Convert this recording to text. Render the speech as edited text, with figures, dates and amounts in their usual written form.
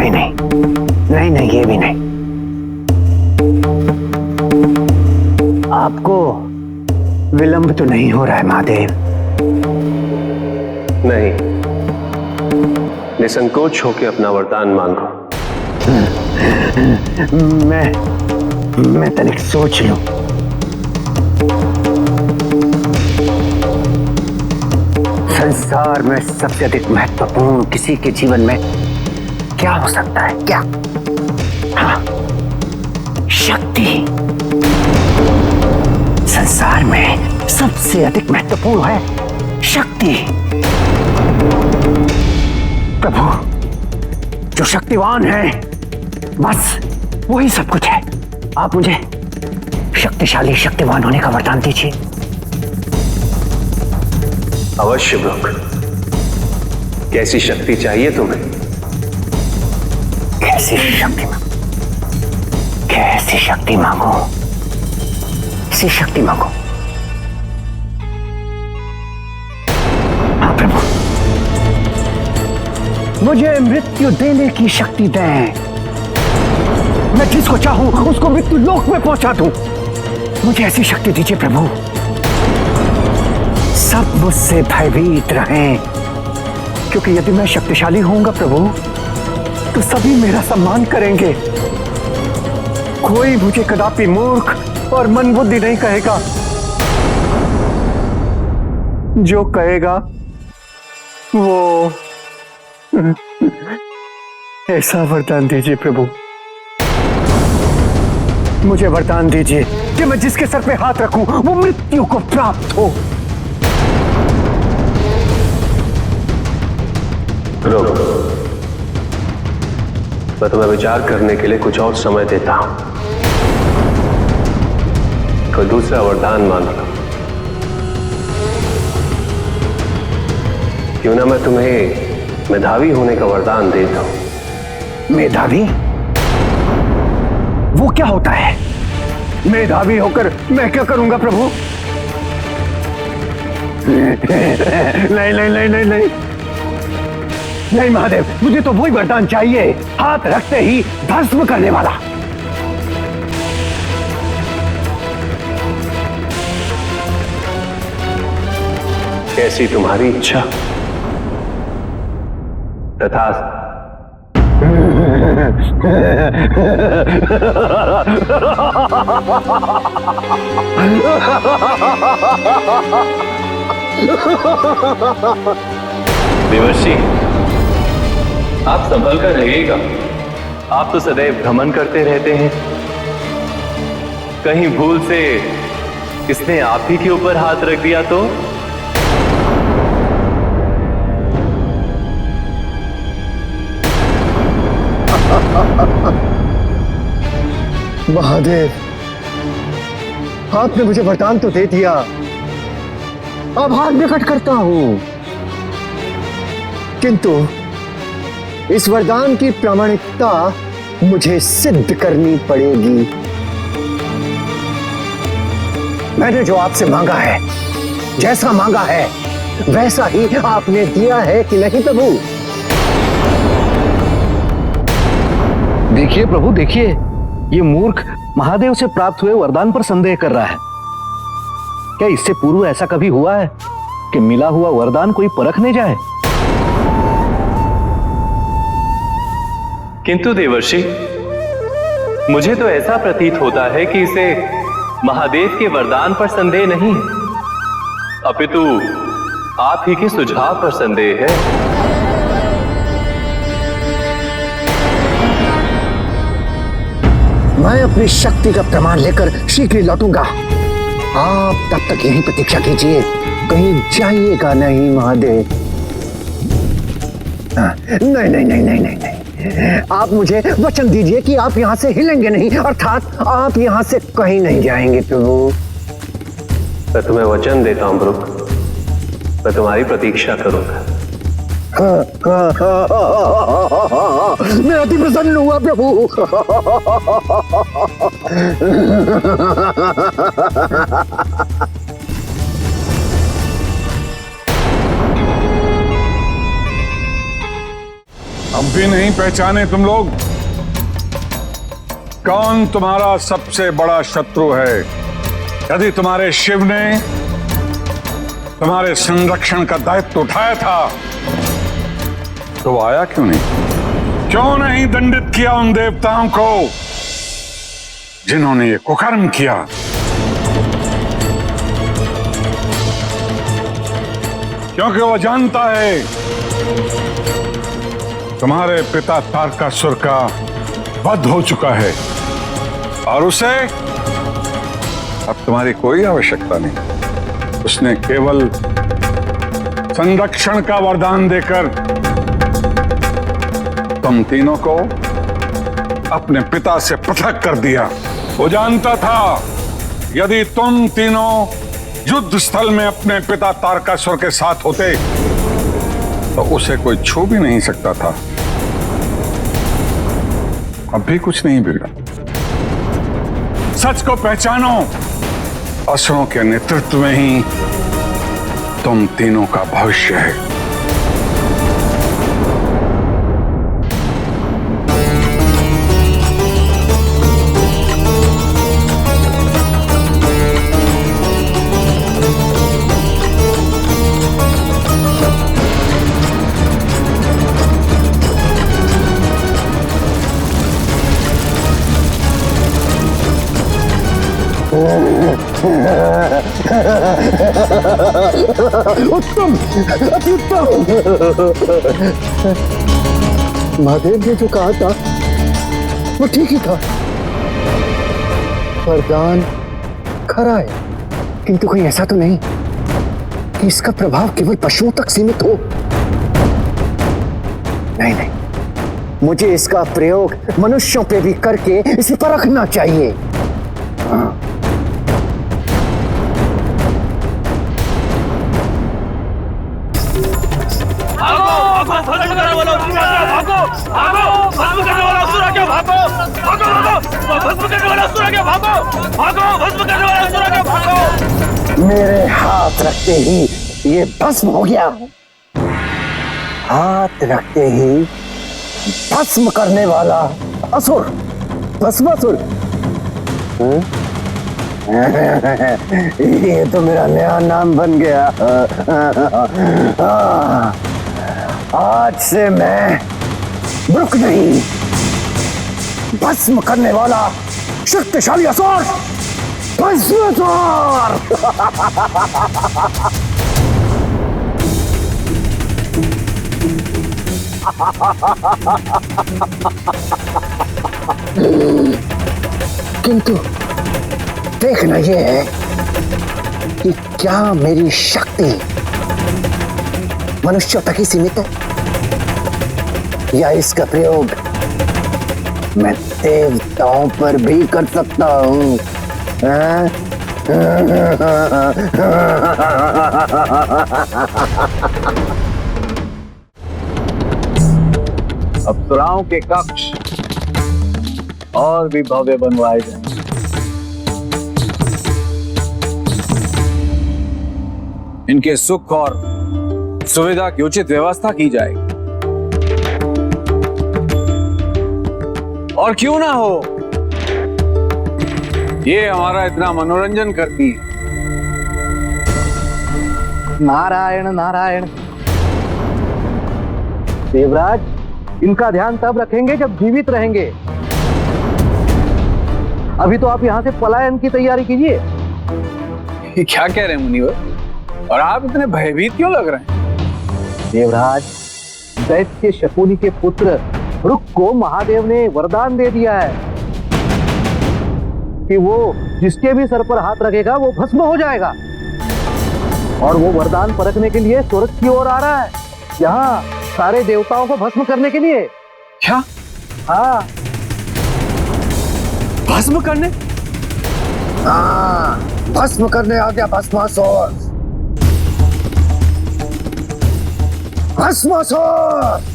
नहीं नहीं नहीं नहीं, ये भी नहीं। आपको विलंब तो नहीं हो रहा है महादेव? नहीं, निसंकोच होकर अपना वरदान मांगो। मैं तनिक सोच लूं। संसार में सबसे अधिक महत्वपूर्ण किसी के जीवन में क्या हो सकता है? क्या? हाँ, शक्ति। संसार में सबसे अधिक महत्वपूर्ण है शक्ति। प्रभु, जो शक्तिवान है बस वही सब कुछ है। आप मुझे शक्तिशाली शक्तिवान होने का वरदान दीजिए। अवश्य ब्रुक। कैसी शक्ति चाहिए तुम्हें? कैसी शक्ति मांगो? कैसी शक्ति मांगो? हाँ प्रभु, मुझे मृत्यु देने की शक्ति दें। मैं जिसको चाहूं उसको मृत्यु लोक में पहुंचा दूं। मुझे ऐसी शक्ति दीजिए प्रभु, सब मुझसे भयभीत रहें। क्योंकि यदि मैं शक्तिशाली होऊंगा प्रभु, तो सभी मेरा सम्मान करेंगे। कोई मुझे कदापि मूर्ख और मंदबुद्धि नहीं कहेगा। जो कहेगा वो ऐसा वरदान दीजिए प्रभु, मुझे वरदान दीजिए कि मैं जिसके सर पे हाथ रखूं वो मृत्यु को प्राप्त हो। रुक, मैं तुम्हें विचार करने के लिए कुछ और समय देता हूं। कोई दूसरा वरदान मांग लो। क्यों ना मैं तुम्हें मेधावी होने का वरदान देता हूं। मेधावी? वो क्या होता है? मेधावी होकर मैं क्या करूंगा प्रभु? नहीं नहीं नहीं नहीं नहीं नहीं महादेव, मुझे तो वही वरदान चाहिए, हाथ रखते ही भस्म करने वाला। कैसी तुम्हारी इच्छा। तथास्तु। देवर्षि, आप संभल कर रहिएगा। आप तो सदैव भ्रमण करते रहते हैं। कहीं भूल से किसने आप ही के ऊपर हाथ रख दिया तो? महादेव, आपने मुझे वरदान तो दे दिया, आभार प्रकट करता हूं, किंतु इस वरदान की प्रामाणिकता मुझे सिद्ध करनी पड़ेगी। मैंने जो आपसे मांगा है, जैसा मांगा है वैसा ही आपने दिया है कि नहीं प्रभु? देखिए प्रभु, देखिए, ये मूर्ख महादेव से प्राप्त हुए वरदान पर संदेह कर रहा है। क्या इससे पूर्व ऐसा कभी हुआ है कि मिला हुआ वरदान कोई परखने जाए? किंतु देवर्षि, मुझे तो ऐसा प्रतीत होता है कि इसे महादेव के वरदान पर संदेह नहीं है, अपितु आप ही के सुझाव पर संदेह है। मैं अपनी शक्ति का प्रमाण लेकर शीघ्र ही लौटूंगा। आप तब तक यहीं प्रतीक्षा कीजिए, कहीं जाइएगा नहीं महादेव। नहीं नहीं नहीं नहीं नहीं नहीं, आप मुझे वचन दीजिए कि आप यहाँ से हिलेंगे नहीं, अर्थात आप यहाँ से कहीं नहीं जाएंगे प्रभु। मैं तुम्हें वचन देता हूं ब्रुक, मैं तुम्हारी प्रतीक्षा करूंगा। मैं अति प्रसन्न हुआ प्रभु। अम्बे भी नहीं पहचाने तुम लोग? कौन तुम्हारा सबसे बड़ा शत्रु है? यदि तुम्हारे शिव ने तुम्हारे संरक्षण का दायित्व उठाया था तो वो आया क्यों नहीं? क्यों नहीं दंडित किया उन देवताओं को जिन्होंने ये कुकर्म किया? क्योंकि वो जानता है तुम्हारे पिता तारकासुर का वध हो चुका है और उसे अब तुम्हारी कोई आवश्यकता नहीं। उसने केवल संरक्षण का वरदान देकर तुम तीनों को अपने पिता से पृथक कर दिया। वो जानता था यदि तुम तीनों युद्ध स्थल में अपने पिता तारकासुर के साथ होते तो उसे कोई छू भी नहीं सकता था। अब भी कुछ नहीं बिगड़ा। सच को पहचानो, असुरों के नेतृत्व में ही तुम तीनों का भविष्य है। उत्तम, अति उत्तम। महादेव ने जो कहा था वो ठीक ही था। वरदान खरा है, किंतु कहीं ऐसा तो नहीं कि इसका प्रभाव केवल पशुओं तक सीमित हो। नहीं नहीं, मुझे इसका प्रयोग मनुष्यों पे भी करके इसे परखना चाहिए। हाँ। मेरे हाथ रखते ही ये भस्म हो गया। हाथ रखते ही भस्म करने वाला असुर, भस्मासुर। ये तो मेरा नया नाम बन गया। आज से मैं रुक नहीं, भस्म करने वाला शक्तिशाली असुर, भस्मासुर। किंतु देखना यह है कि क्या मेरी शक्ति मनुष्यों तक ही सीमित है या इसका प्रयोग मैं देवताओं पर भी कर सकता हूं। अप्सराओं के कक्ष और भी भव्य बनवाए जाएं। इनके सुख और सुविधा की उचित व्यवस्था की जाएगी। और क्यों ना हो, ये हमारा इतना मनोरंजन करती है। नारायण नारायण। देवराज, इनका ध्यान तब रखेंगे जब जीवित रहेंगे। अभी तो आप यहाँ से पलायन की तैयारी कीजिए। ये क्या कह रहे हैं मुनिवर? और आप इतने भयभीत क्यों लग रहे हैं? देवराज, दैत्य शकुनी के पुत्र रुक को महादेव ने वरदान दे दिया है कि वो जिसके भी सर पर हाथ रखेगा वो भस्म हो जाएगा। और वो वरदान परखने के लिए स्वर्ग की ओर आ रहा है, यहाँ सारे देवताओं को भस्म करने के लिए। क्या? हाँ, भस्म करने? हाँ, भस्म करने आ गया भस्मासुर। भस्मासुर!